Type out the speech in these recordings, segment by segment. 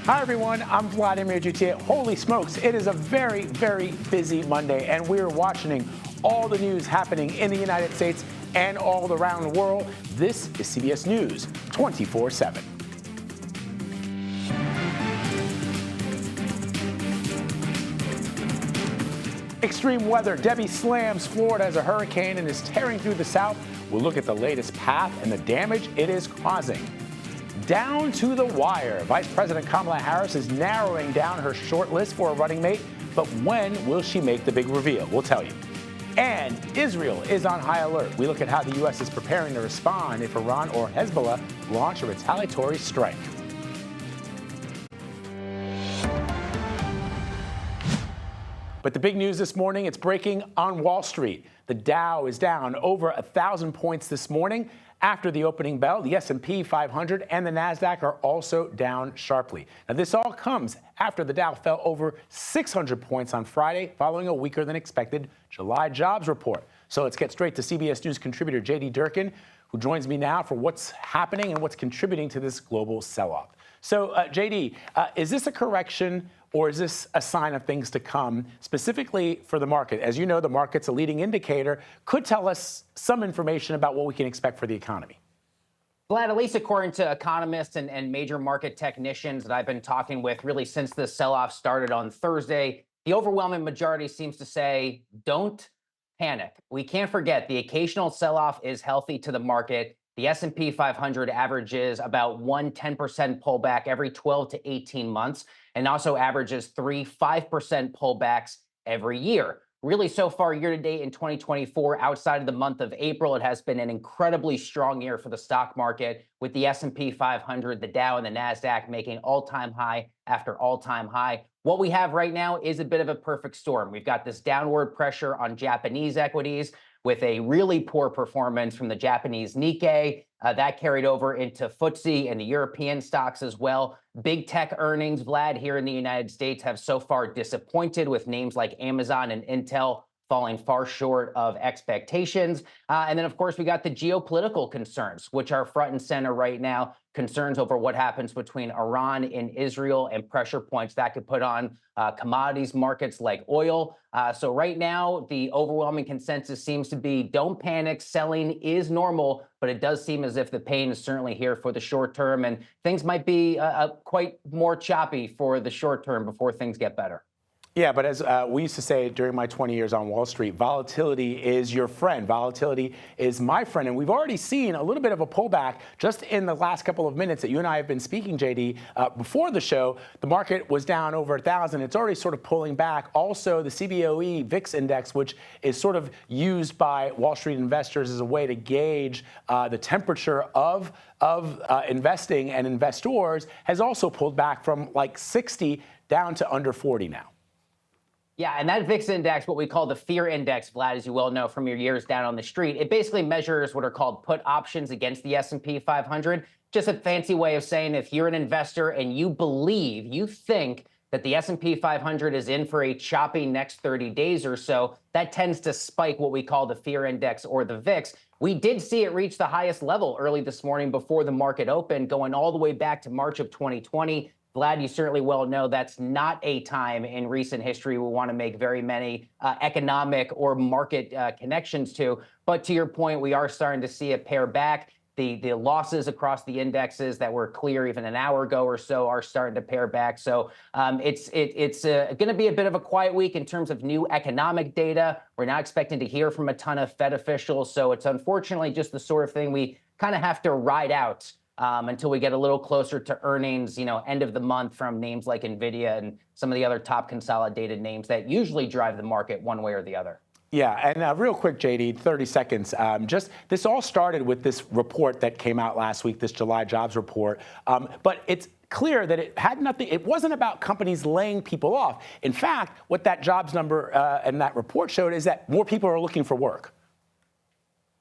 Hi, everyone. I'm Vladimir Gutier. Holy smokes, it is a very, very busy Monday, and we're watching all the news happening in the United States and all around the world. This is CBS News 24/7. Extreme weather. Debby slams Florida as a hurricane and is tearing through the South. We'll look at the latest path and the damage it is causing. Down to the wire. Vice President Kamala Harris is narrowing down her short list for a running mate, but when will she make the big reveal? We'll tell you. And Israel is on high alert. We look at how the U.S. is preparing to respond if Iran or Hezbollah launch a retaliatory strike. But the big news this morning, it's breaking on Wall Street. The Dow is down over 1,000 points this morning. After the opening bell, the S&P 500 and the NASDAQ are also down sharply. Now, this all comes after the Dow fell over 600 points on Friday following a weaker than expected July jobs report. So let's get straight to CBS News contributor J.D. Durkin, who joins me now for what's happening and what's contributing to this global sell-off. So, J.D., is this a correction or is this a sign of things to come, specifically for the market? As you know, the market's a leading indicator, could tell us some information about what we can expect for the economy. Vlad, at least according to economists and major market technicians that I've been talking with really since the sell-off started on Thursday, the overwhelming majority seems to say, don't panic. We can't forget the occasional sell-off is healthy to the market. The S&P 500 averages about 10% pullback every 12 to 18 months and also averages 5% pullbacks every year. Really, so far, year to date in 2024, outside of the month of April, it has been an incredibly strong year for the stock market, with the S&P 500, the Dow, and the NASDAQ making all-time high after all-time high. What we have right now is a bit of a perfect storm. We've got this downward pressure on Japanese equities, with a really poor performance from the Japanese Nikkei. That carried over into FTSE and the European stocks as well. Big tech earnings, Vlad, here in the United States have so far disappointed, with names like Amazon and Intel falling far short of expectations. And then, of course, we got the geopolitical concerns, which are front and center right now. Concerns over what happens between Iran and Israel and pressure points that could put on commodities markets like oil. So right now, the overwhelming consensus seems to be don't panic. Selling is normal, but it does seem as if the pain is certainly here for the short term, and things might be quite more choppy for the short term before things get better. Yeah, but as we used to say during my 20 years on Wall Street, volatility is your friend. Volatility is my friend. And we've already seen a little bit of a pullback just in the last couple of minutes that you and I have been speaking, JD. Before the show, the market was down over 1,000. It's already sort of pulling back. Also, the CBOE VIX index, which is sort of used by Wall Street investors as a way to gauge the temperature of investing and investors, has also pulled back from like 60 down to under 40 now. Yeah, and that VIX index, what we call the fear index, Vlad, as you well know from your years down on the street, it basically measures what are called put options against the S&P 500. Just a fancy way of saying if you're an investor and you think that the S&P 500 is in for a choppy next 30 days or so, that tends to spike what we call the fear index or the VIX. We did see it reach the highest level early this morning before the market opened, going all the way back to March of 2020. Vlad, you certainly well know that's not a time in recent history we want to make very many economic or market connections to. But to your point, we are starting to see it pare back. The losses across the indexes that were clear even an hour ago or so are starting to pare back. So it's going to be a bit of a quiet week in terms of new economic data. We're not expecting to hear from a ton of Fed officials. So it's unfortunately just the sort of thing we kind of have to ride out until we get a little closer to earnings, end of the month from names like NVIDIA and some of the other top consolidated names that usually drive the market one way or the other. Yeah, and real quick, JD, 30 seconds. Just this all started with this report that came out last week, this July jobs report. But it's clear that it had nothing. It wasn't about companies laying people off. In fact, what that jobs number and that report showed is that more people are looking for work.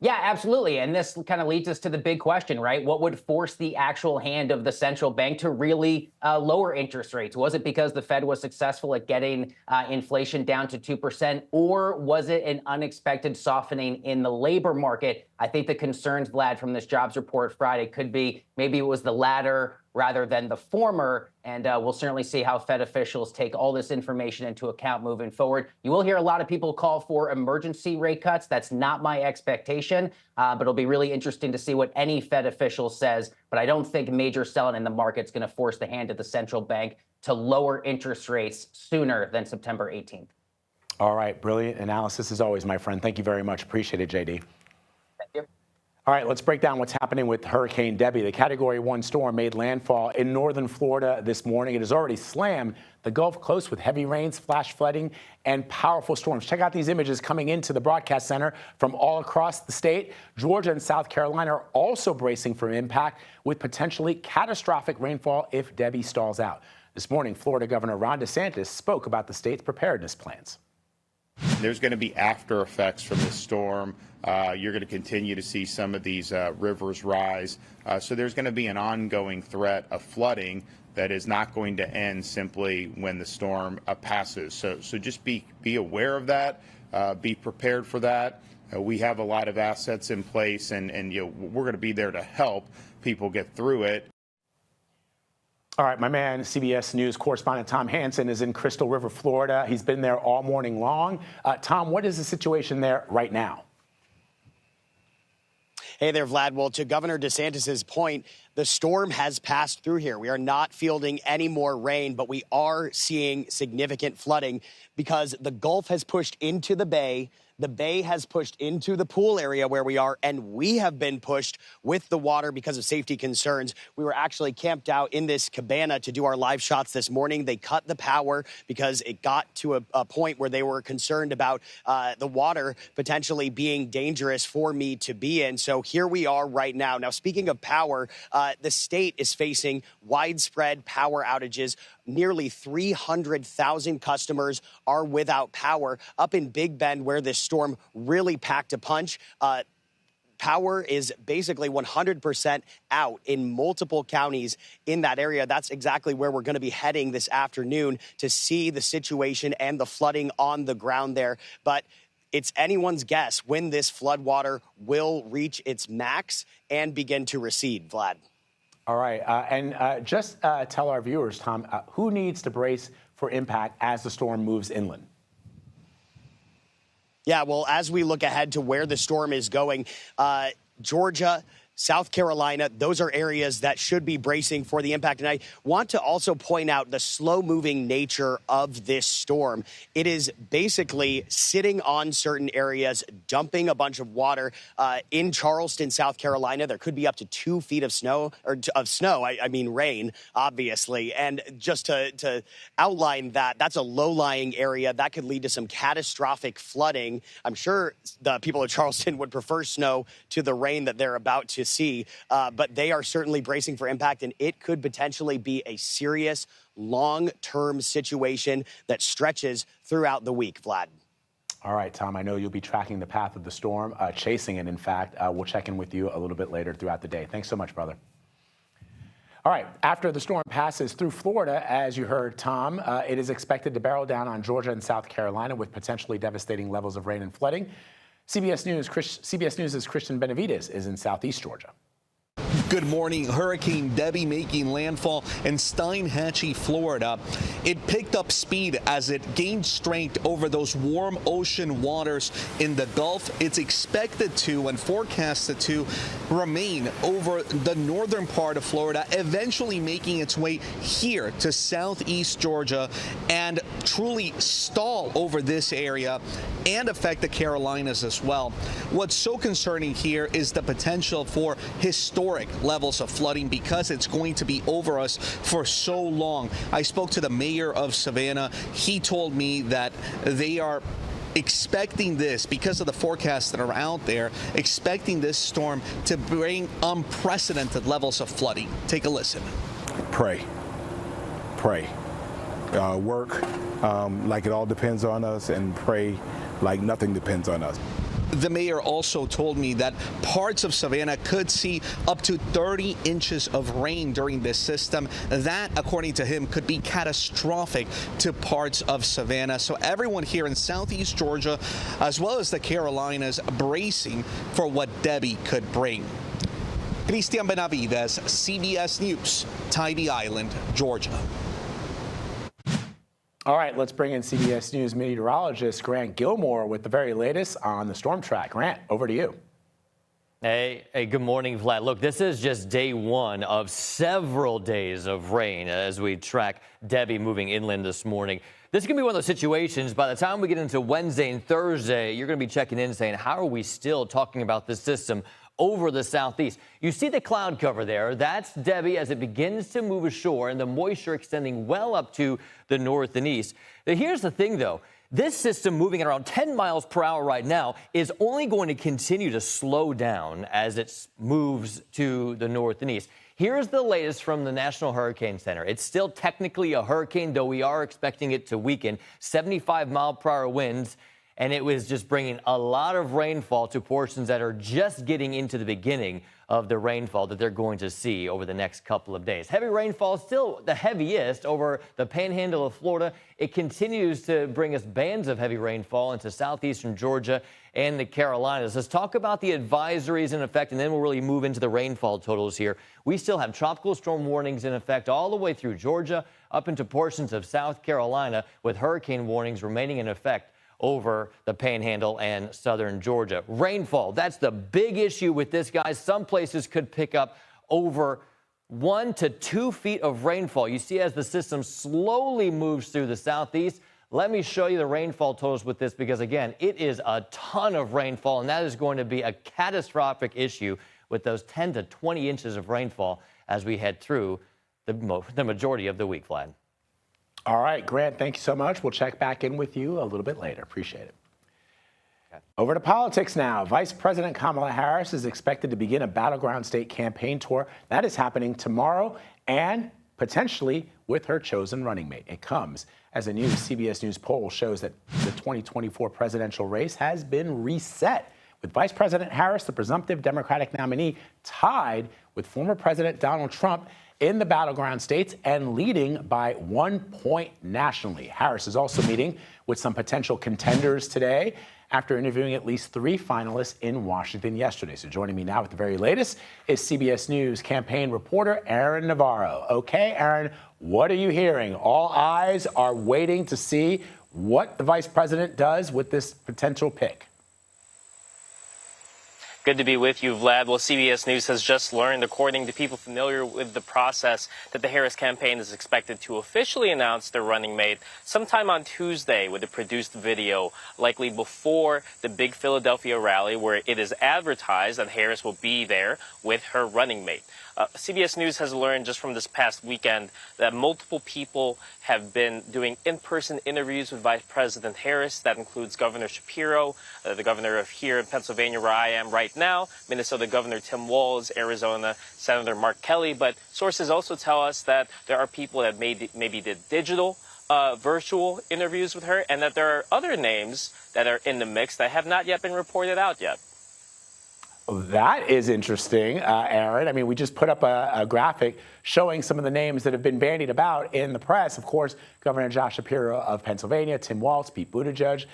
Yeah, absolutely. And this kind of leads us to the big question, right? What would force the actual hand of the central bank to really lower interest rates? Was it because the Fed was successful at getting inflation down to 2%, or was it an unexpected softening in the labor market? I think the concerns, Vlad, from this jobs report Friday could be maybe it was the latter, rather than the former. And we'll certainly see how Fed officials take all this information into account moving forward. You will hear a lot of people call for emergency rate cuts. That's not my expectation, but it'll be really interesting to see what any Fed official says. But I don't think major selling in the market's going to force the hand of the central bank to lower interest rates sooner than September 18th. All right. Brilliant analysis as always, my friend. Thank you very much. Appreciate it, JD. Thank you. All right, let's break down what's happening with Hurricane Debby. The Category 1 storm made landfall in northern Florida this morning. It has already slammed the Gulf Coast with heavy rains, flash flooding, and powerful storms. Check out these images coming into the broadcast center from all across the state. Georgia and South Carolina are also bracing for impact with potentially catastrophic rainfall if Debby stalls out. This morning, Florida Governor Ron DeSantis spoke about the state's preparedness plans. There's going to be after effects from this storm. You're going to continue to see some of these rivers rise. So there's going to be an ongoing threat of flooding that is not going to end simply when the storm passes. So just be aware of that. Be prepared for that. We have a lot of assets in place, and we're going to be there to help people get through it. All right, my man, CBS News correspondent Tom Hansen is in Crystal River, Florida. He's been there all morning long. Tom, what is the situation there right now? Hey there, Vlad. Well, to Governor DeSantis's point, the storm has passed through here. We are not fielding any more rain, but we are seeing significant flooding because the Gulf has pushed into the bay. The bay has pushed into the pool area where we are, and we have been pushed with the water because of safety concerns. We were actually camped out in this cabana to do our live shots this morning. They cut the power because it got to a point where they were concerned about the water potentially being dangerous for me to be in. So here we are right now. Now, speaking of power, the state is facing widespread power outages. Nearly 300,000 customers are without power. Up in Big Bend, where this storm really packed a punch, power is basically 100% out in multiple counties in that area. That's exactly where we're going to be heading this afternoon to see the situation and the flooding on the ground there. But it's anyone's guess when this floodwater will reach its max and begin to recede, Vlad. All right. Just tell our viewers, Tom, who needs to brace for impact as the storm moves inland? Yeah, well, as we look ahead to where the storm is going, Georgia, South Carolina, those are areas that should be bracing for the impact. And I want to also point out the slow-moving nature of this storm. It is basically sitting on certain areas, dumping a bunch of water. In Charleston, South Carolina, there could be up to 2 feet of snow, I mean rain, obviously. And just to outline that, that's a low-lying area. That could lead to some catastrophic flooding. I'm sure the people of Charleston would prefer snow to the rain that they're about to see, but they are certainly bracing for impact, and it could potentially be a serious long-term situation that stretches throughout the week, Vlad. All right, Tom, I know you'll be tracking the path of the storm, chasing it, in fact. We'll check in with you a little bit later throughout the day. Thanks so much, brother. All right, after the storm passes through Florida, as you heard, Tom, it is expected to barrel down on Georgia and South Carolina with potentially devastating levels of rain and flooding. CBS News' Christian Benavides is in Southeast Georgia. Good morning. Hurricane Debby making landfall in Steinhatchee, Florida. It picked up speed as it gained strength over those warm ocean waters in the Gulf. It's expected to and forecasted to remain over the northern part of Florida, eventually making its way here to southeast Georgia and truly stall over this area and affect the Carolinas as well. What's so concerning here is the potential for historic levels of flooding because it's going to be over us for so long. I spoke to the mayor of Savannah. He told me that they are expecting this, because of the forecasts that are out there, expecting this storm to bring unprecedented levels of flooding. Take a listen. Pray. Work like it all depends on us, and pray like nothing depends on us. The mayor also told me that parts of Savannah could see up to 30 inches of rain during this system. That, according to him, could be catastrophic to parts of Savannah. So everyone here in southeast Georgia, as well as the Carolinas, bracing for what Debby could bring. Christian Benavides, CBS News, Tybee Island, Georgia. All right, let's bring in CBS News meteorologist Grant Gilmore with the very latest on the storm track. Grant, over to you. Hey, good morning, Vlad. Look, this is just day one of several days of rain as we track Debby moving inland this morning. This is going to be one of those situations, by the time we get into Wednesday and Thursday, you're going to be checking in saying, how are we still talking about this system over the southeast? You see the cloud cover there. That's Debby as it begins to move ashore and the moisture extending well up to the north and east. Now, here's the thing, though. This system moving at around 10 miles per hour right now is only going to continue to slow down as it moves to the north and east. Here's the latest from the National Hurricane Center. It's still technically a hurricane, though we are expecting it to weaken. 75-mile-per-hour winds, and it was just bringing a lot of rainfall to portions that are just getting into the beginning of the rainfall that they're going to see over the next couple of days. Heavy rainfall, still the heaviest over the panhandle of Florida. It continues to bring us bands of heavy rainfall into southeastern Georgia and the Carolinas. Let's talk about the advisories in effect, and then we'll really move into the rainfall totals here. We still have tropical storm warnings in effect all the way through Georgia, up into portions of South Carolina, with hurricane warnings remaining in effect over the panhandle and southern Georgia. Rainfall, that's the big issue with this, guys. Some places could pick up over 1 to 2 feet of rainfall. You see as the system slowly moves through the southeast. Let me show you the rainfall totals with this because, again, it is a ton of rainfall, and that is going to be a catastrophic issue with those 10 to 20 inches of rainfall as we head through the majority of the week, Vlad. All right, Grant, thank you so much. We'll check back in with you a little bit later. Appreciate it. Okay. Over to politics now. Vice President Kamala Harris is expected to begin a battleground state campaign tour. That is happening tomorrow and potentially with her chosen running mate. It comes as a new CBS News poll shows that the 2024 presidential race has been reset, with Vice President Harris, the presumptive Democratic nominee, tied with former President Donald Trump in the battleground states and leading by 1 point nationally. Harris is also meeting with some potential contenders today after interviewing at least 3 finalists in Washington yesterday. So joining me now with the very latest is CBS News campaign reporter Aaron Navarro. Okay, Aaron, what are you hearing? All eyes are waiting to see what the vice president does with this potential pick. Good to be with you, Vlad. Well, CBS News has just learned, according to people familiar with the process, that the Harris campaign is expected to officially announce their running mate sometime on Tuesday with a produced video, likely before the big Philadelphia rally, where it is advertised that Harris will be there with her running mate. CBS News has learned just from this past weekend that multiple people have been doing in-person interviews with Vice President Harris. That includes Governor Shapiro, the governor of here in Pennsylvania, where I am right now, Minnesota Governor Tim Walz, Arizona Senator Mark Kelly. But sources also tell us that there are people that maybe did digital virtual interviews with her, and that there are other names that are in the mix that have not yet been reported out yet. That is interesting, Aaron. I mean, we just put up a graphic showing some of the names that have been bandied about in the press. Of course, Governor Josh Shapiro of Pennsylvania, Tim Walz, Pete Buttigieg,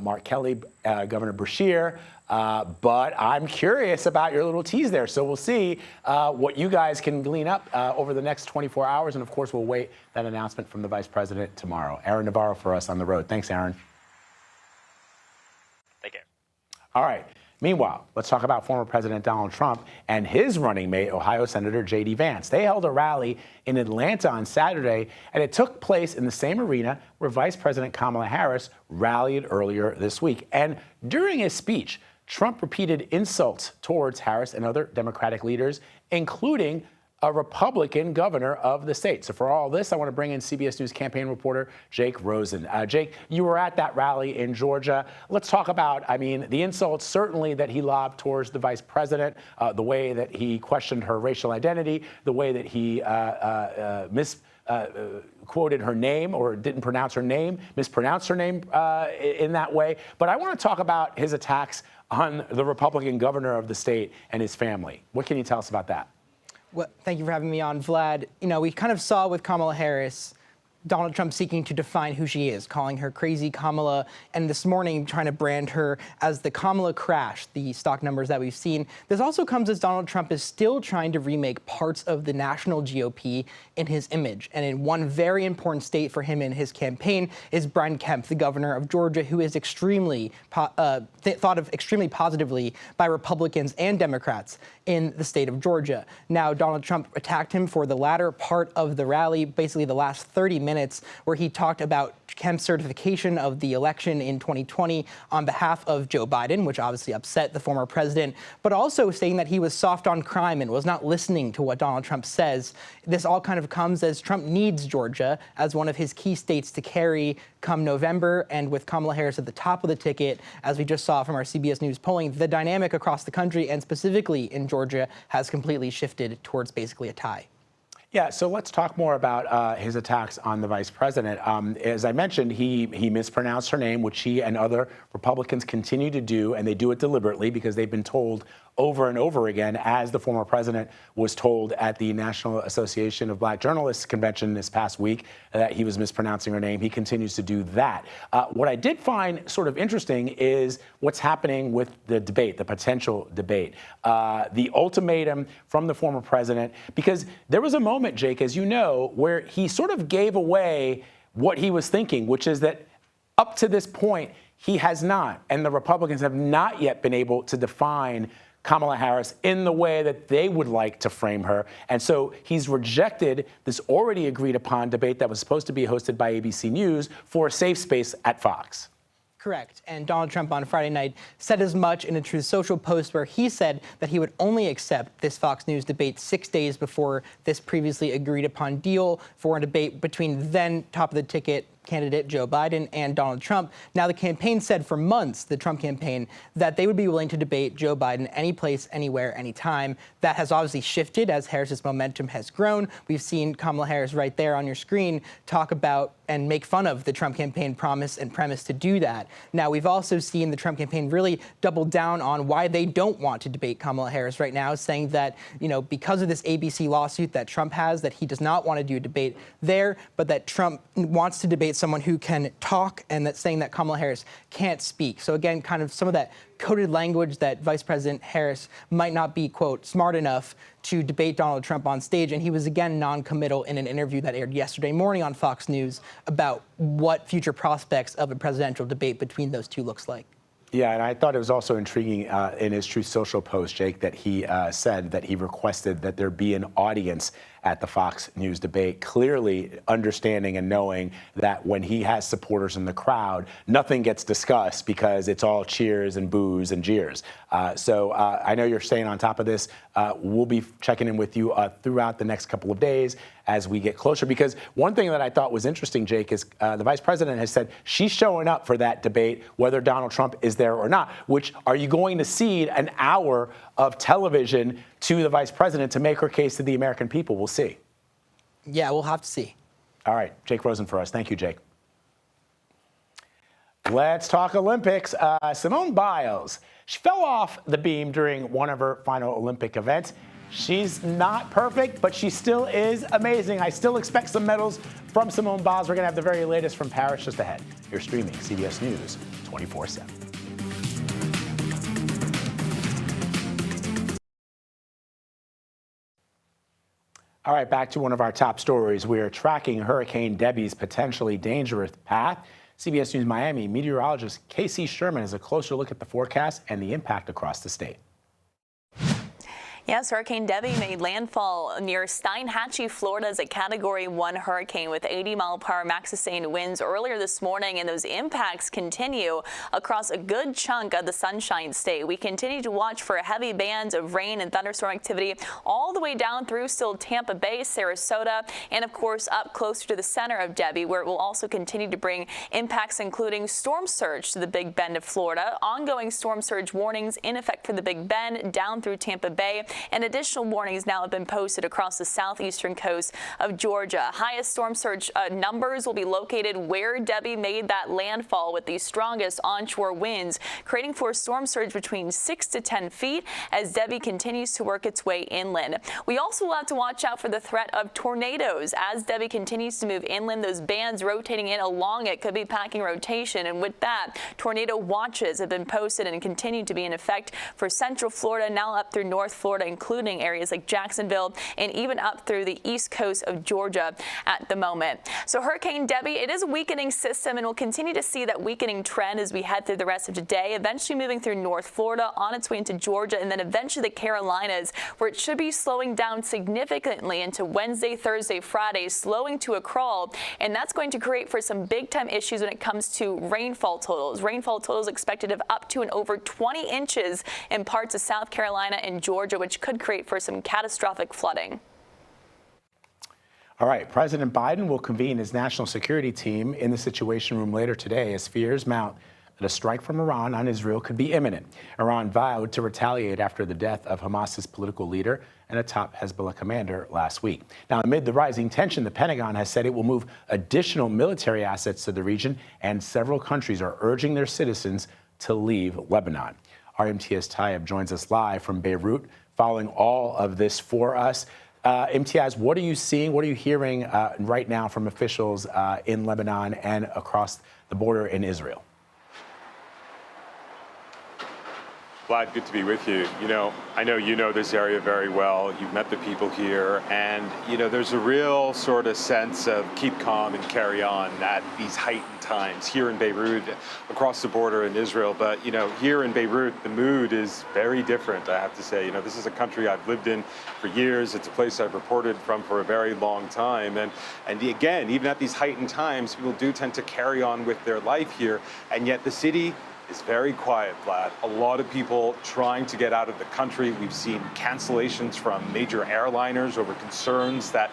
Mark Kelly, Governor Beshear. But I'm curious about your little tease there. So we'll see what you guys can glean up over the next 24 hours. And, of course, we'll wait that announcement from the vice president tomorrow. Aaron Navarro for us on the road. Thanks, Aaron. Take care. All right. Meanwhile, let's talk about former President Donald Trump and his running mate, Ohio Senator J.D. Vance. They held a rally in Atlanta on Saturday, and it took place in the same arena where Vice President Kamala Harris rallied earlier this week. And during his speech, Trump repeated insults towards Harris and other Democratic leaders, including a Republican governor of the state. So for all this, I want to bring in CBS News campaign reporter Jake Rosen. Jake, you were at that rally in Georgia. Let's talk about, the insults certainly that he lobbed towards the vice president, the way that he questioned her racial identity, the way that he misquoted her name or didn't pronounce her name, mispronounced her name in that way. But I want to talk about his attacks on the Republican governor of the state and his family. What can you tell us about that? Well, thank you for having me on, Vlad. You know, we kind of saw with Kamala Harris Donald Trump seeking to define who she is, calling her crazy Kamala, and this morning trying to brand her as the Kamala crash, the stock numbers that we've seen. This also comes as Donald Trump is still trying to remake parts of the national GOP in his image. And in one very important state for him in his campaign is Brian Kemp, the governor of Georgia, who is extremely thought of extremely positively by Republicans and Democrats in the state of Georgia. Now, Donald Trump attacked him for the latter part of the rally, basically the last 30 minutes, where he talked about Kemp's certification of the election in 2020 on behalf of Joe Biden, which obviously upset the former president, but also saying that he was soft on crime and was not listening to what Donald Trump says. This all kind of comes as Trump needs Georgia as one of his key states to carry come November, and with Kamala Harris at the top of the ticket, as we just saw from our CBS News polling, the dynamic across the country and specifically in Georgia has completely shifted towards basically a tie. Yeah, so let's talk more about his attacks on the vice president. As I mentioned, he mispronounced her name, which he and other Republicans continue to do, and they do it deliberately because they've been told over and over again, as the former president was told at the National Association of Black Journalists convention this past week, that he was mispronouncing her name. He continues to do that. What I did find sort of interesting is what's happening with the debate, the potential debate, the ultimatum from the former president, because there was a moment, Jake, as you know, where he sort of gave away what he was thinking, which is that up to this point, he has not, and the Republicans have not yet been able to define Kamala Harris in the way that they would like to frame her. And so he's rejected this already agreed upon debate that was supposed to be hosted by ABC News for a safe space at Fox. Correct. And Donald Trump on Friday night said as much in a Truth Social post where he said that he would only accept this Fox News debate 6 days before this previously agreed upon deal for a debate between then top of the ticket candidate Joe Biden and Donald Trump. Now, the campaign said for months, the Trump campaign, that they would be willing to debate Joe Biden any place, anywhere, anytime. That has obviously shifted as Harris's momentum has grown. We've seen Kamala Harris right there on your screen talk about and make fun of the Trump campaign promise and premise to do that. Now, we've also seen the Trump campaign really double down on why they don't want to debate Kamala Harris right now, saying that, because of this ABC lawsuit that Trump has, that he does not want to do a debate there, but that Trump wants to debate someone who can talk, and that's saying that Kamala Harris can't speak. So again, kind of some of that coded language that Vice President Harris might not be, quote, smart enough to debate Donald Trump on stage. And he was again non-committal in an interview that aired yesterday morning on Fox News about what future prospects of a presidential debate between those two looks like. Yeah, and I thought it was also intriguing in his Truth Social post, Jake, that he said that he requested that there be an audience at the Fox News debate, clearly understanding and knowing that when he has supporters in the crowd, nothing gets discussed because it's all cheers and boos and jeers. So I know you're staying on top of this. We'll be checking in with you throughout the next couple of days as we get closer, because one thing that I thought was interesting, Jake, is the vice president has said she's showing up for that debate, whether Donald Trump is there or not, which are you going to cede an hour of television to the vice president to make her case to the American people? We'll see. Yeah, we'll have to see. All right, Jake Rosen for us. Thank you, Jake. Let's talk Olympics. Simone Biles, she fell off the beam during one of her final Olympic events. She's not perfect, but she still is amazing. I still expect some medals from Simone Biles. We're going to have the very latest from Paris just ahead. You're streaming CBS News 24/7. All right, back to one of our top stories. We are tracking Hurricane Debbie's potentially dangerous path. CBS News Miami meteorologist Casey Sherman has a closer look at the forecast and the impact across the state. Yes, Hurricane Debby made landfall near Steinhatchee, Florida as a Category 1 hurricane with 80-mile-per-hour max sustained winds earlier this morning, and those impacts continue across a good chunk of the Sunshine State. We continue to watch for heavy bands of rain and thunderstorm activity all the way down through still Tampa Bay, Sarasota, and of course up closer to the center of Debby, where it will also continue to bring impacts including storm surge to the Big Bend of Florida, ongoing storm surge warnings in effect for the Big Bend down through Tampa Bay, and additional warnings now have been posted across the southeastern coast of Georgia. Highest storm surge numbers will be located where Debby made that landfall, with the strongest onshore winds creating for a storm surge between 6 to 10 feet as Debby continues to work its way inland. We also will have to watch out for the threat of tornadoes as Debby continues to move inland. Those bands rotating in along it could be packing rotation, and with that, tornado watches have been posted and continue to be in effect for central Florida, now up through North Florida, including areas like Jacksonville and even up through the east coast of Georgia at the moment. So Hurricane Debby, it is a weakening system, and we'll continue to see that weakening trend as we head through the rest of today, eventually moving through North Florida on its way into Georgia, and then eventually the Carolinas, where it should be slowing down significantly into Wednesday, Thursday, Friday, slowing to a crawl, and that's going to create for some big time issues when it comes to rainfall totals. Rainfall totals expected of up to and over 20 inches in parts of South Carolina and Georgia, which could create for some catastrophic flooding. All right, President Biden will convene his national security team in the Situation Room later today as fears mount that a strike from Iran on Israel could be imminent. Iran vowed to retaliate after the death of Hamas's political leader and a top Hezbollah commander last week. Now, amid the rising tension, the Pentagon has said it will move additional military assets to the region, and several countries are urging their citizens to leave Lebanon. Our MTS Tayeb joins us live from Beirut, following all of this for us. Imtiaz, what are you seeing? What are you hearing right now from officials in Lebanon and across the border in Israel? Vlad, good to be with you. I know you know this area very well. You've met the people here, and there's a real sort of sense of keep calm and carry on at these heightened times here in Beirut, across the border in Israel. But here in Beirut, the mood is very different, I have to say. This is a country I've lived in for years. It's a place I've reported from for a very long time, and again, even at these heightened times, people do tend to carry on with their life here, and yet the city is very quiet, Vlad. A lot of people trying to get out of the country. We've seen cancellations from major airliners over concerns that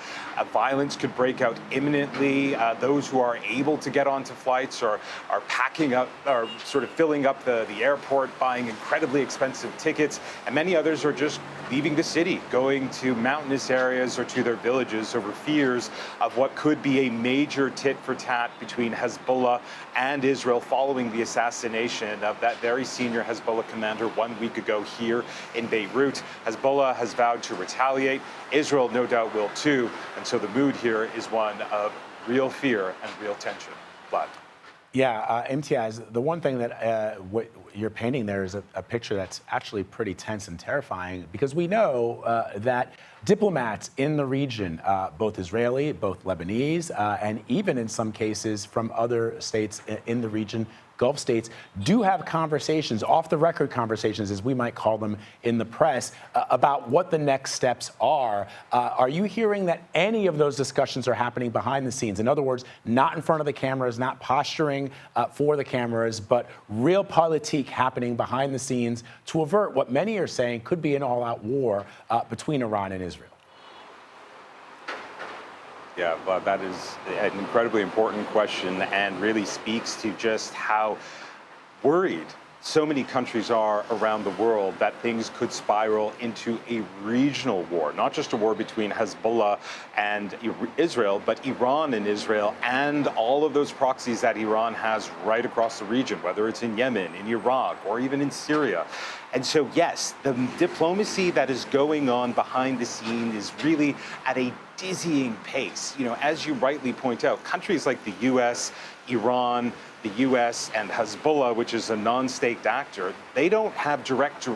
violence could break out imminently. Those who are able to get onto flights are packing up, are sort of filling up the airport, buying incredibly expensive tickets, and many others are just leaving the city, going to mountainous areas or to their villages over fears of what could be a major tit-for-tat between Hezbollah and Israel following the assassination of that very senior Hezbollah commander 1 week ago here in Beirut. Hezbollah has vowed to retaliate. Israel no doubt will too. And so the mood here is one of real fear and real tension. Vlad. Yeah, Imtiaz, the one thing that what you're painting there is a picture that's actually pretty tense and terrifying, because we know that diplomats in the region, both Israeli, both Lebanese, and even in some cases from other states in the region, Gulf states, do have conversations, off-the-record conversations, as we might call them in the press, about what the next steps are. Are you hearing that any of those discussions are happening behind the scenes? In other words, not in front of the cameras, not posturing for the cameras, but real politique happening behind the scenes to avert what many are saying could be an all-out war between Iran and Israel? Yeah, well, that is an incredibly important question and really speaks to just how worried so many countries are around the world that things could spiral into a regional war, not just a war between Hezbollah and Israel, but Iran and Israel and all of those proxies that Iran has right across the region, whether it's in Yemen, in Iraq, or even in Syria. And so, yes, the diplomacy that is going on behind the scene is really at a dizzying pace. As you rightly point out, countries like the U.S., Iran, the U.S., and Hezbollah, which is a non-state actor, they don't have direct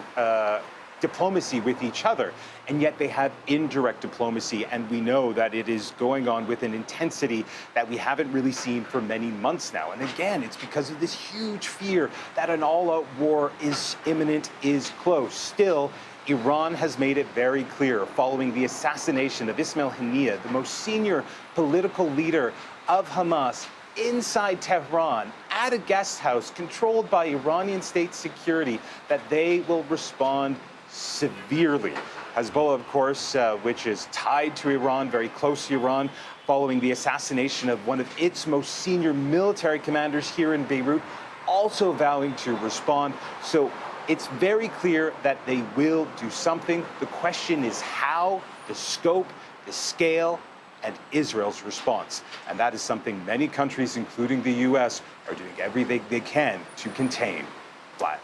diplomacy with each other, and yet they have indirect diplomacy, and we know that it is going on with an intensity that we haven't really seen for many months now. And again, it's because of this huge fear that an all-out war is imminent, is close. Still, Iran has made it very clear, following the assassination of Ismail Haniyeh, the most senior political leader of Hamas, inside Tehran at a guest house controlled by Iranian state security, that they will respond severely. Hezbollah, of course, which is tied to Iran, very close to Iran, following the assassination of one of its most senior military commanders here in Beirut, also vowing to respond. So it's very clear that they will do something. The question is how, the scope, the scale, and Israel's response. And that is something many countries, including the U.S., are doing everything they can to contain. Vlad.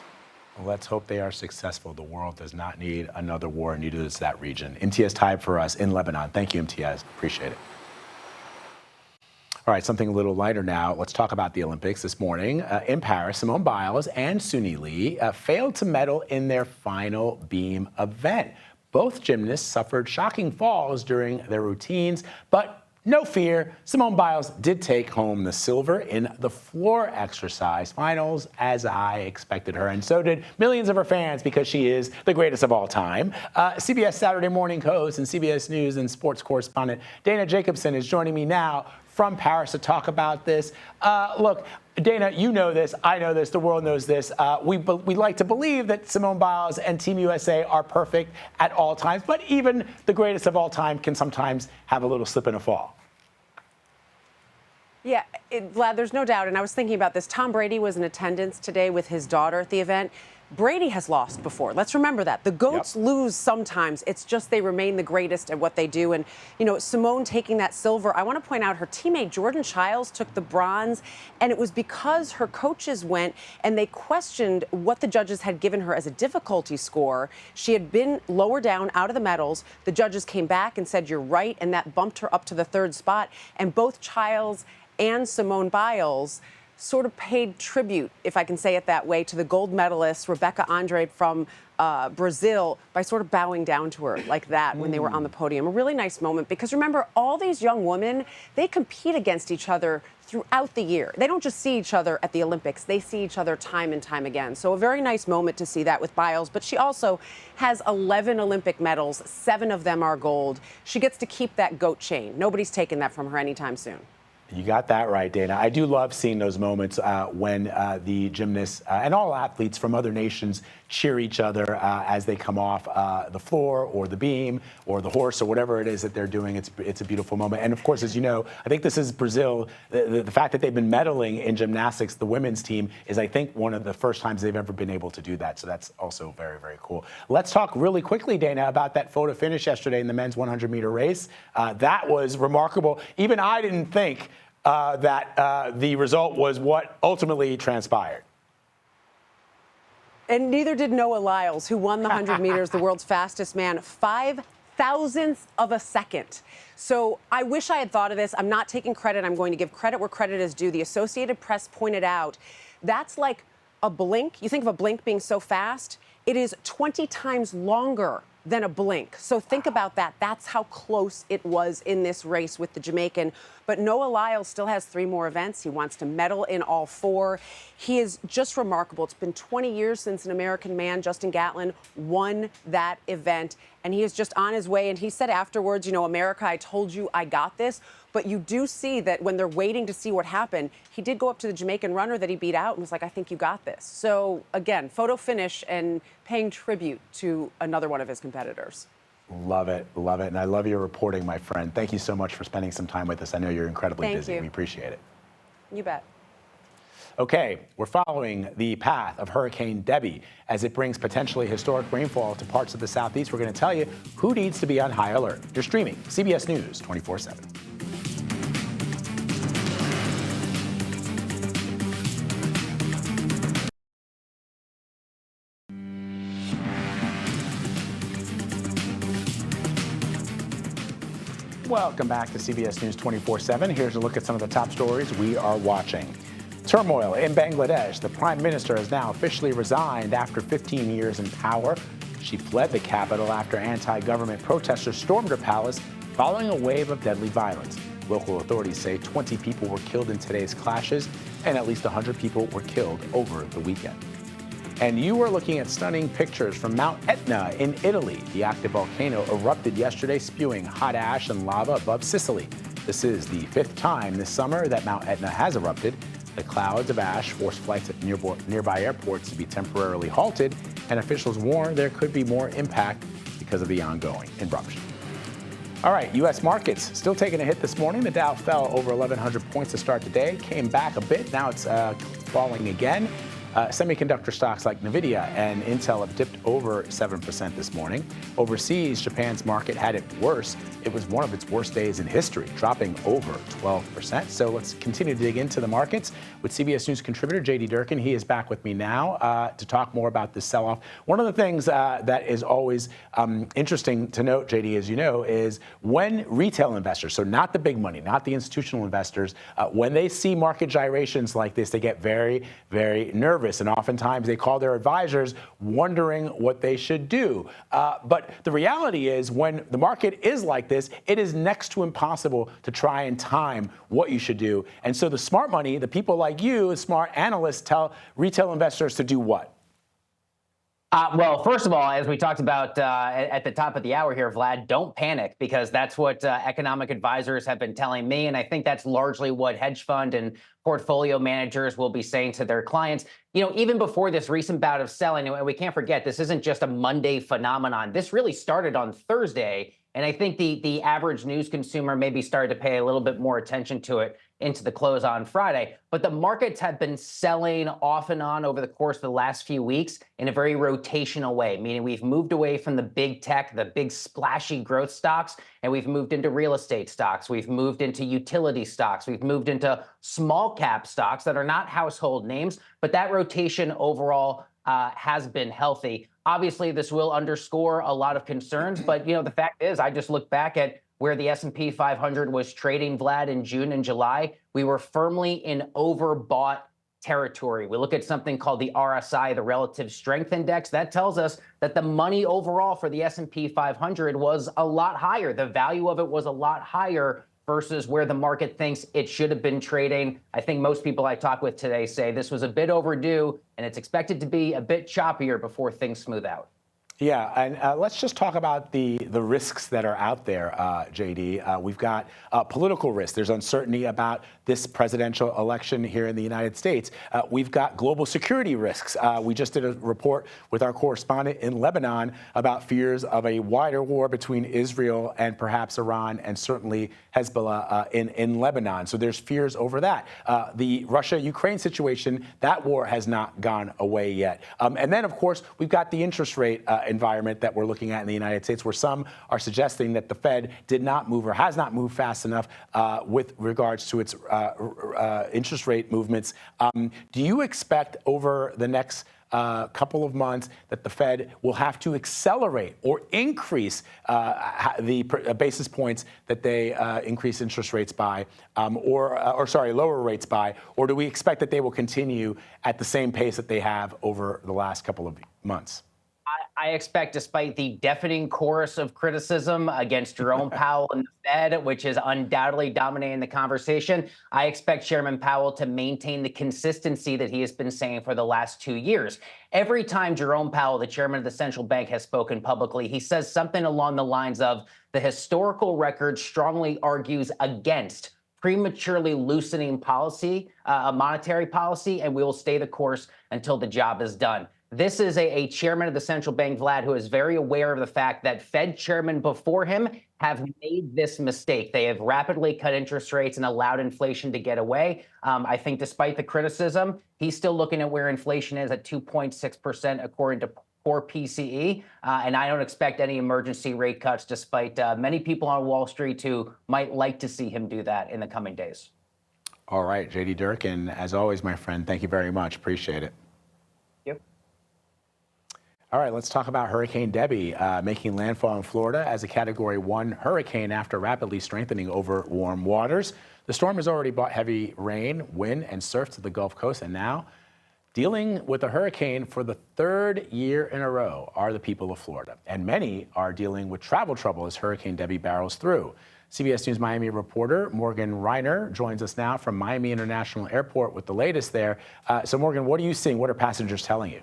Well, let's hope they are successful. The world does not need another war, neither does that region. Imtiaz Taib for us in Lebanon. Thank you, Imtiaz. Appreciate it. All right, something a little lighter now. Let's talk about the Olympics this morning. In Paris, Simone Biles and Suni Lee failed to medal in their final beam event. Both gymnasts suffered shocking falls during their routines, but no fear, Simone Biles did take home the silver in the floor exercise finals, as I expected her, and so did millions of her fans because she is the greatest of all time. CBS Saturday Morning host and CBS News and sports correspondent Dana Jacobson is joining me now from Paris to talk about this. Look, Dana, you know this, I know this, the world knows this. We like to believe that Simone Biles and Team USA are perfect at all times, but even the greatest of all time can sometimes have a little slip and a fall. Yeah, Vlad, there's no doubt. And I was thinking about this. Tom Brady was in attendance today with his daughter at the event. Brady has lost before. Let's remember that. The GOATs lose sometimes. It's just they remain the greatest at what they do. And, you know, Simone taking that silver, I want to point out her teammate Jordan Childs took the bronze. And it was because her coaches went and they questioned what the judges had given her as a difficulty score. She had been lower down out of the medals. The judges came back and said, you're right. And that bumped her up to the third spot. And both Childs and Simone Biles sort of paid tribute, if I can say it that way, to the gold medalist, Rebecca Andrade from Brazil, by sort of bowing down to her like that when they were on the podium. A really nice moment because remember, all these young women, they compete against each other throughout the year. They don't just see each other at the Olympics. They see each other time and time again. So a very nice moment to see that with Biles. But she also has 11 Olympic medals. 7 of them are gold. She gets to keep that GOAT chain. Nobody's taking that from her anytime soon. You got that right, Dana. I do love seeing those moments when the gymnasts and all athletes from other nations cheer each other as they come off the floor or the beam or the horse or whatever it is that they're doing. It's a beautiful moment. And of course, as you know, I think this is Brazil. The fact that they've been medaling in gymnastics, the women's team, is I think one of the first times they've ever been able to do that. So that's also very, very cool. Let's talk really quickly, Dana, about that photo finish yesterday in the men's 100-meter race. That was remarkable. Even I didn't think that the result was what ultimately transpired. And neither did Noah Lyles, who won the 100 meters, the world's fastest man, 5/1000th of a second. So I wish I had thought of this. I'm not taking credit. I'm going to give credit where credit is due. The Associated Press pointed out that's like a blink. You think of a blink being so fast. It is 20 times longer than a blink. So think about that. That's how close it was in this race with the Jamaican. But Noah Lyles still has 3 more events. He wants to medal in all 4. He is just remarkable. It's been 20 years since an American man, Justin Gatlin, won that event. And he is just on his way. And he said afterwards, you know, America, I told you I got this. But you do see that when they're waiting to see what happened, he did go up to the Jamaican runner that he beat out and was like, I think you got this. So, again, photo finish and paying tribute to another one of his competitors. Love it, love it. And I love your reporting, my friend. Thank you so much for spending some time with us. I know you're incredibly busy. Thank you. We appreciate it. You bet. Okay, we're following the path of Hurricane Debby as it brings potentially historic rainfall to parts of the Southeast. We're going to tell you who needs to be on high alert. You're streaming CBS News 24/7. Welcome back to CBS News 24/7. Here's a look at some of the top stories we are watching. Turmoil in Bangladesh. The prime minister has now officially resigned after 15 years in power. She fled the capital after anti-government protesters stormed her palace following a wave of deadly violence. Local authorities say 20 people were killed in today's clashes and at least 100 people were killed over the weekend. And you are looking at stunning pictures from Mount Etna in Italy. The active volcano erupted yesterday, spewing hot ash and lava above Sicily. This is the 5th time this summer that Mount Etna has erupted. The clouds of ash forced flights at nearby airports to be temporarily halted, and officials warn there could be more impact because of the ongoing eruption. All right, U.S. markets still taking a hit this morning. The Dow fell over 1,100 points to start the day, came back a bit. Now it's falling again. Semiconductor stocks like Nvidia and Intel have dipped over 7% this morning. Overseas, Japan's market had it worse. It was one of its worst days in history, dropping over 12%. So let's continue to dig into the markets with CBS News contributor J.D. Durkin. He is back with me now to talk more about this sell-off. One of the things that is always interesting to note, J.D., as you know, is when retail investors, so not the big money, not the institutional investors, when they see market gyrations like this, they get very, very nervous. And oftentimes they call their advisors wondering what they should do. But the reality is when the market is like this, it is next to impossible to try and time what you should do. And so the smart money, the people like you, smart analysts, tell retail investors to do what? Well, first of all, as we talked about at the top of the hour here, Vlad, don't panic, because that's what economic advisors have been telling me. And I think that's largely what hedge fund and portfolio managers will be saying to their clients. You know, even before this recent bout of selling, and we can't forget, this isn't just a Monday phenomenon. This really started on Thursday. And I think the average news consumer maybe started to pay a little bit more attention to it into the close on Friday. But the markets have been selling off and on over the course of the last few weeks in a very rotational way, meaning we've moved away from the big tech, the big splashy growth stocks, and we've moved into real estate stocks. We've moved into utility stocks. We've moved into small cap stocks that are not household names, but that rotation overall has been healthy. Obviously, this will underscore a lot of concerns, but the fact is, I just look back at where the S&P 500 was trading, Vlad, in June and July. We were firmly in overbought territory. We look at something called the RSI, the Relative Strength Index. That tells us that the money overall for the S&P 500 was a lot higher. The value of it was a lot higher versus where the market thinks it should have been trading. I think most people I talk with today say this was a bit overdue, and it's expected to be a bit choppier before things smooth out. Yeah, and let's just talk about the risks that are out there, JD. We've got political risk. There's uncertainty about this presidential election here in the United States. We've got global security risks. We just did a report with our correspondent in Lebanon about fears of a wider war between Israel and perhaps Iran and certainly Hezbollah in Lebanon. So there's fears over that. The Russia-Ukraine situation, that war has not gone away yet. And then, of course, we've got the interest rate environment that we're looking at in the United States, where some are suggesting that the Fed did not move or has not moved fast enough with regards to its interest rate movements. Do you expect over the next couple of months that the Fed will have to accelerate or increase the basis points that they increase interest rates by, or lower rates by, or do we expect that they will continue at the same pace that they have over the last couple of months? I expect, despite the deafening chorus of criticism against Jerome Powell and the Fed, which is undoubtedly dominating the conversation, I expect Chairman Powell to maintain the consistency that he has been saying for the last 2 years. Every time Jerome Powell, the chairman of the central bank, has spoken publicly, he says something along the lines of, the historical record strongly argues against prematurely loosening policy, monetary policy, and we will stay the course until the job is done. This is a chairman of the central bank, Vlad, who is very aware of the fact that Fed chairmen before him have made this mistake. They have rapidly cut interest rates and allowed inflation to get away. I think despite the criticism, he's still looking at where inflation is at 2.6% according to core PCE. And I don't expect any emergency rate cuts, despite many people on Wall Street who might like to see him do that in the coming days. All right, J.D. Durkin, as always, my friend, thank you very much. Appreciate it. All right, let's talk about Hurricane Debby making landfall in Florida as a Category 1 hurricane after rapidly strengthening over warm waters. The storm has already brought heavy rain, wind, and surf to the Gulf Coast, and now dealing with a hurricane for the third year in a row are the people of Florida. And many are dealing with travel trouble as Hurricane Debby barrels through. CBS News Miami reporter Morgan Reiner joins us now from Miami International Airport with the latest there. So Morgan, what are you seeing? What are passengers telling you?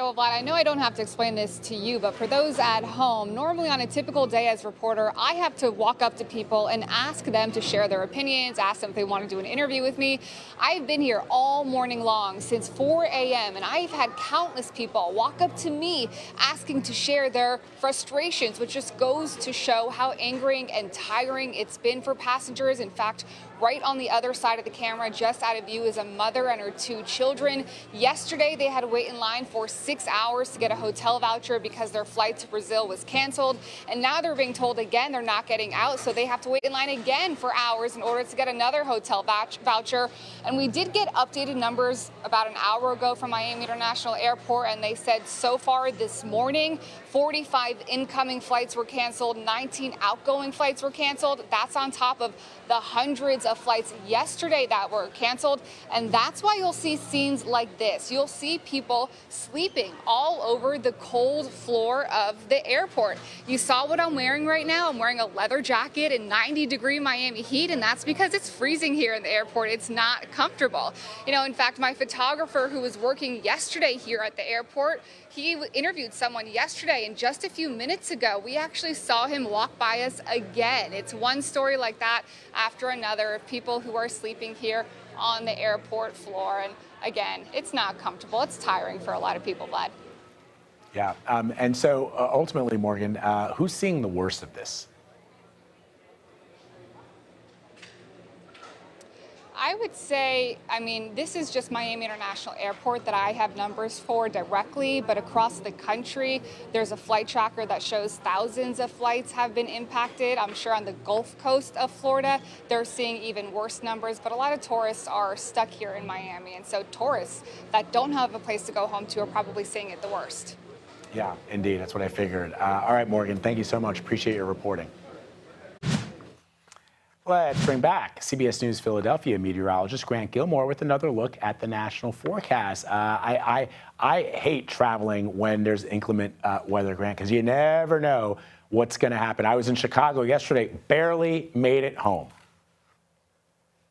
Well, Vlad, I know I don't have to explain this to you, but for those at home, normally on a typical day as reporter, I have to walk up to people and ask them to share their opinions, ask them if they want to do an interview with me. I've been here all morning long since 4 a.m., and I've had countless people walk up to me asking to share their frustrations, which just goes to show how angering and tiring it's been for passengers. In fact, right on the other side of the camera, just out of view, is a mother and her 2 children. Yesterday, they had to wait in line for 6 hours to get a hotel voucher because their flight to Brazil was canceled. And now they're being told again they're not getting out, so they have to wait in line again for hours in order to get another hotel voucher. And we did get updated numbers about an hour ago from Miami International Airport, and they said so far this morning, 45 incoming flights were canceled, 19 outgoing flights were canceled. That's on top of the hundreds of flights yesterday that were canceled. And that's why you'll see scenes like this. You'll see people sleeping all over the cold floor of the airport. You saw what I'm wearing right now. I'm wearing a leather jacket in 90-degree Miami heat, and that's because it's freezing here in the airport. It's not comfortable. You know, in fact, my photographer who was working yesterday here at the airport, he interviewed someone yesterday, and just a few minutes ago, we actually saw him walk by us again. It's one story like that after another of people who are sleeping here on the airport floor. And again, it's not comfortable. It's tiring for a lot of people, Vlad. Yeah. And so ultimately, Morgan, who's seeing the worst of this? I would say, I mean, this is just Miami International Airport that I have numbers for directly, but across the country, there's a flight tracker that shows thousands of flights have been impacted. I'm sure on the Gulf Coast of Florida, they're seeing even worse numbers, but a lot of tourists are stuck here in Miami. And so tourists that don't have a place to go home to are probably seeing it the worst. Yeah, indeed. That's what I figured. All right, Morgan, thank you so much. Appreciate your reporting. Let's bring back CBS News Philadelphia meteorologist Grant Gilmore with another look at the national forecast. I hate traveling when there's inclement weather, Grant, because you never know what's going to happen. I was in Chicago yesterday, barely made it home.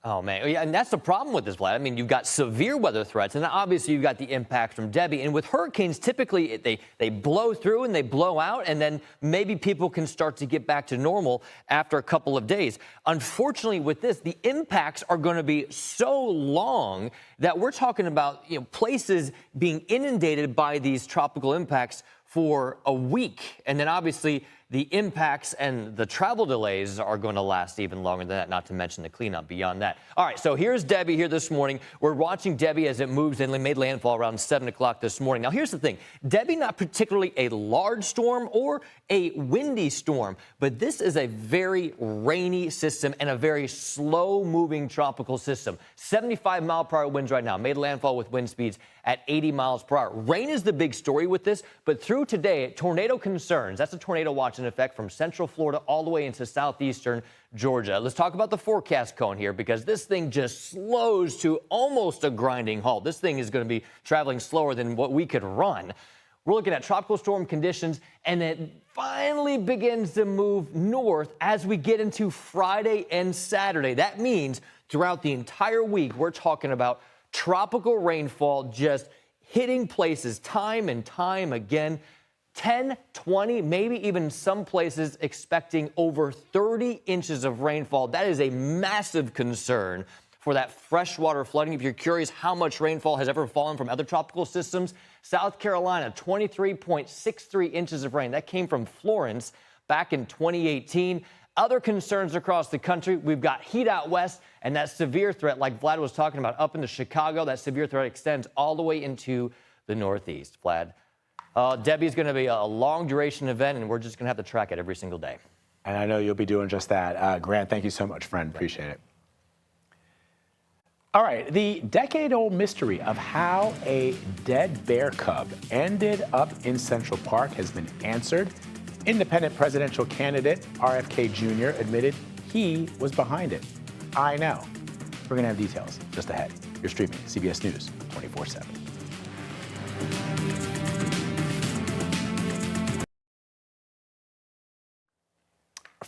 Oh, man. Yeah, and that's the problem with this, Vlad. I mean, you've got severe weather threats, and obviously you've got the impact from Debby. And with hurricanes, typically they blow through and they blow out, and then maybe people can start to get back to normal after a couple of days. Unfortunately, with this, the impacts are going to be so long that we're talking about, you know, places being inundated by these tropical impacts for a week. And then obviously the impacts and the travel delays are going to last even longer than that, not to mention the cleanup beyond that. All right, so here's Debby here this morning. We're watching Debby as it moves and made landfall around 7 o'clock this morning. Now, here's the thing. Debby, not particularly a large storm or a windy storm, but this is a very rainy system and a very slow-moving tropical system. 75-mile-per-hour winds right now, made landfall with wind speeds at 80 miles per hour. Rain is the big story with this, but through today, tornado concerns. That's a tornado watch in effect from central Florida all the way into southeastern Georgia. Let's talk about the forecast cone here, because this thing just slows to almost a grinding halt. This thing is going to be traveling slower than what we could run. We're looking at tropical storm conditions, and it finally begins to move north as we get into Friday and Saturday. That means throughout the entire week, we're talking about tropical rainfall just hitting places time and time again. 10, 20, maybe even some places expecting over 30 inches of rainfall. That is a massive concern for that freshwater flooding. If you're curious how much rainfall has ever fallen from other tropical systems, South Carolina, 23.63 inches of rain. That came from Florence back in 2018. Other concerns across the country, we've got heat out west, and that severe threat, like Vlad was talking about, up into Chicago. That severe threat extends all the way into the Northeast. Vlad, Debby's going to be a long-duration event, and we're just going to have to track it every single day. And I know you'll be doing just that. Grant, thank you so much, friend. Appreciate it. All right, the decade-old mystery of how a dead bear cub ended up in Central Park has been answered. Independent presidential candidate RFK Jr. admitted he was behind it. I know. We're going to have details just ahead. You're streaming CBS News 24/7.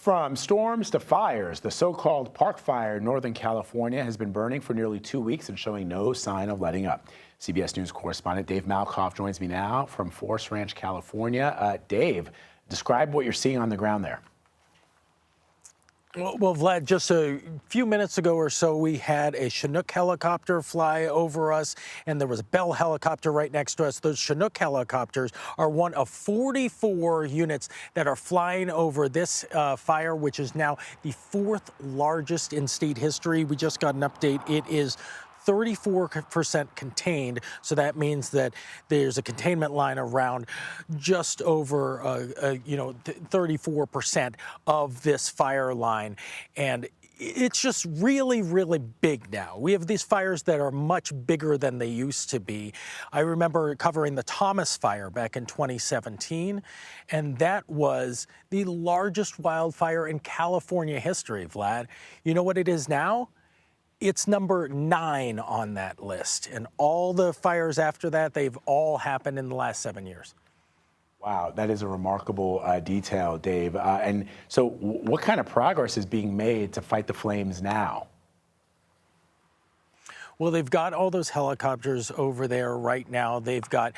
From storms to fires, the so-called Park Fire in Northern California has been burning for nearly 2 weeks and showing no sign of letting up. CBS News correspondent Dave Malkoff joins me now from Forest Ranch, California. Dave, describe what you're seeing on the ground there. Well, Vlad, just a few minutes ago or so, we had a Chinook helicopter fly over us, and there was a Bell helicopter right next to us. Those Chinook helicopters are one of 44 units that are flying over this fire, which is now the 4th largest in state history. We just got an update. It is 34% contained, so that means that there's a containment line around just over 34% of this fire line, and it's just really, really big now. We have these fires that are much bigger than they used to be. I remember covering the Thomas Fire back in 2017, and that was the largest wildfire in California history, Vlad. You know what it is now? It's number 9 on that list, and all the fires after that, they've all happened in the last 7 years. Wow, that is a remarkable detail, Dave. And so what kind of progress is being made to fight the flames now? Well, they've got all those helicopters over there right now. They've got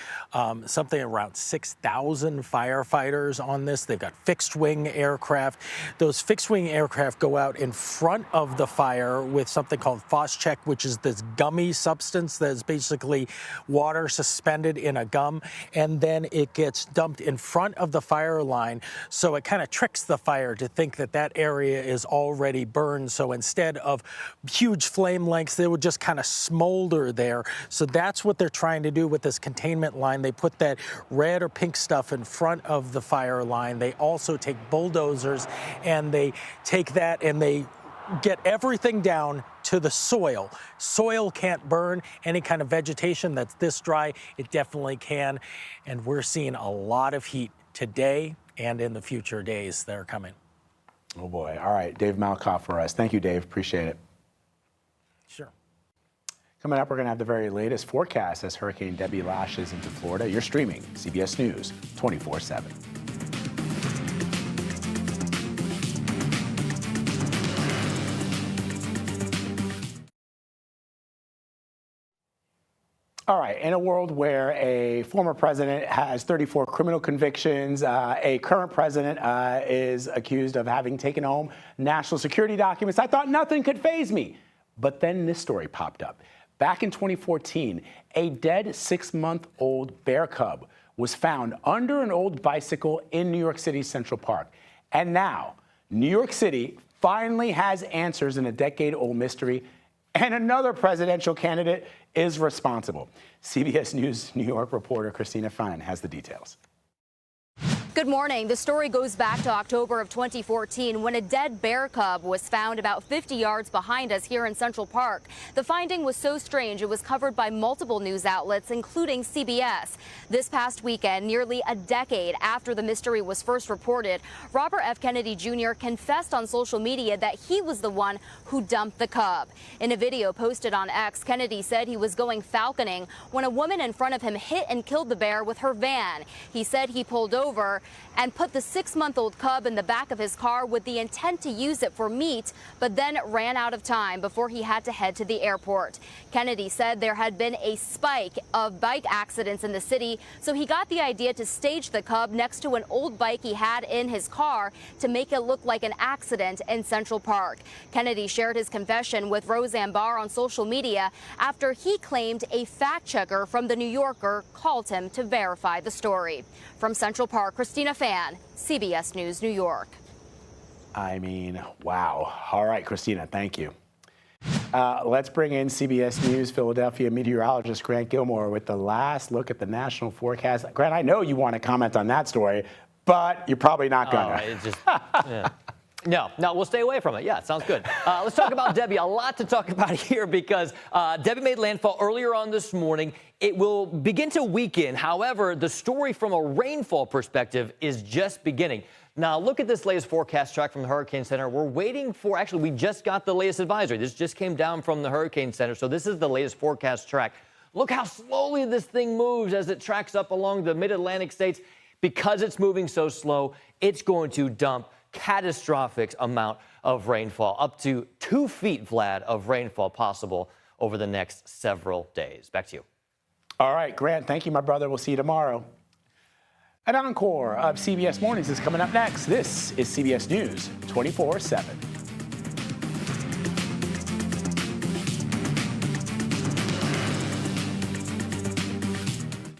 something around 6,000 firefighters on this. They've got fixed-wing aircraft. Those fixed-wing aircraft go out in front of the fire with something called Phos-Chek, which is this gummy substance that is basically water suspended in a gum, and then it gets dumped in front of the fire line, so it kind of tricks the fire to think that that area is already burned. So instead of huge flame lengths, they would just kind of smolder there. So that's what they're trying to do with this containment line. They put that red or pink stuff in front of the fire line. They also take bulldozers and they take that and they get everything down to the soil. Soil can't burn. Any kind of vegetation that's this dry, it definitely can. And we're seeing a lot of heat today and in the future days that are coming. Oh boy. All right, Dave Malkoff for us. Thank you, Dave. Appreciate it. Sure. Coming up, we're going to have the very latest forecast as Hurricane Debby lashes into Florida. You're streaming CBS News 24/7. All right, in a world where a former president has 34 criminal convictions, a current president is accused of having taken home national security documents, I thought nothing could faze me. But then this story popped up. Back in 2014, a dead 6-month-old bear cub was found under an old bicycle in New York City's Central Park. And now, New York City finally has answers in a decade-old mystery, and another presidential candidate is responsible. CBS News New York reporter Christina Fine has the details. Good morning. The story goes back to October of 2014 when a dead bear cub was found about 50 yards behind us here in Central Park. The finding was so strange it was covered by multiple news outlets, including CBS. This past weekend, nearly a decade after the mystery was first reported, Robert F. Kennedy Jr. confessed on social media that he was the one who dumped the cub. In a video posted on X, Kennedy said he was going falconing when a woman in front of him hit and killed the bear with her van. He said he pulled over and put the 6-month-old cub in the back of his car with the intent to use it for meat, but then ran out of time before he had to head to the airport. Kennedy said there had been a spike of bike accidents in the city, so he got the idea to stage the cub next to an old bike he had in his car to make it look like an accident in Central Park. Kennedy shared his confession with Roseanne Barr on social media after he claimed a fact checker from The New Yorker called him to verify the story. From Central Park, Christina Fan, CBS News, New York. I mean, wow. All right, Christina, thank you. Let's bring in CBS News Philadelphia meteorologist Grant Gilmore with the last look at the national forecast. Grant, I know you want to comment on that story, but you're probably not going to. Yeah. No, we'll stay away from it. Yeah, sounds good. Let's talk about Debby. A lot to talk about here because Debby made landfall earlier on this morning. It will begin to weaken. However, the story from a rainfall perspective is just beginning. Now, look at this latest forecast track from the Hurricane Center. We're waiting for, actually, we just got the latest advisory. This just came down from the Hurricane Center, so this is the latest forecast track. Look how slowly this thing moves as it tracks up along the mid-Atlantic states. Because it's moving so slow, it's going to dump catastrophic amount of rainfall, up to 2 feet, Vlad, of rainfall possible over the next several days. Back to you. All right, Grant, thank you, my brother. We'll see you tomorrow. An encore of CBS Mornings is coming up next. This is CBS News 24/7.